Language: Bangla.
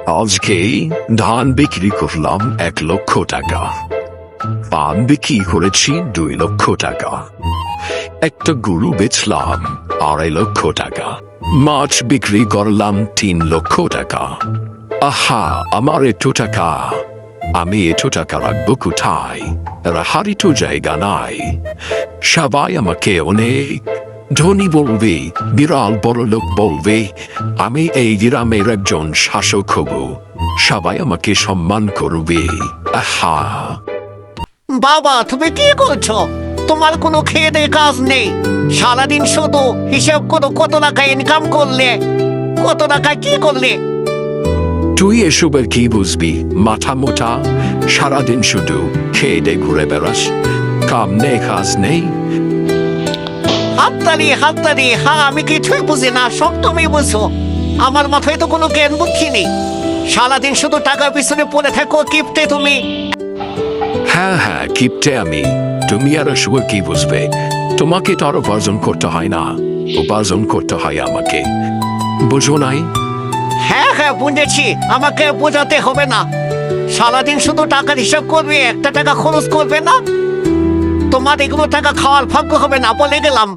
আজকে ধান বিক্রি করলাম 1,00,000 টাকা, পান বিক্রি করেছি 2,00,000 টাকা, একটা গরু বেচলাম 2,50,000 টাকা, মাছ বিক্রি করলাম 3,00,000 টাকা। আহা, আমার এত টাকা, আমি এত টাকা রাখবো কোথায়? রাখার তো জায়গা নাই। সবাই আমাকে অনেক ধনী বলবে, বিরাল বড় লোক বলবে, আমি এই গ্রামের একজন শাসক হব, সবাই আমাকে সম্মান করবে। আহা, বাবা, তুমি কি করছো? তোমার কোনো খেয়ে দেয়ে কাজ নেই। সারাদিন শুধু হিসাব করো কত টাকা ইনকাম করলে, কত টাকা কি করলে। তুই এসবের কি বুঝবি? মাথা মোটা, সারাদিন শুধু খেয়ে দে ঘুরে বেড়াস, কাম নেই কাজ নেই। হাততালি, হ্যাঁ, আমি কিছুই বুঝি না, সব তুমি বুঝো। আমার মাথায় তো কোনো জ্ঞান বুদ্ধি নেই। সারাদিন শুধু টাকার পিছনে পড়ে থাকো, কিপটে তুমি। হ্যাঁ হ্যাঁ, কিপটে আমি। তুমি আর এসবের কি বুঝবে? তোমাকে তো আর উপার্জন করতে হয় না, উপার্জন করতে হয় আমাকে, বুঝো নাই? হ্যাঁ, বুঝেছি, আমাকে বোঝাতে হবে না। সারাদিন শুধু টাকার হিসাব করবে, একটা টাকা খরচ করবে না। তোমার এগুলো টাকা খাওয়ার ভাগ্য হবে না, বলে গেলাম।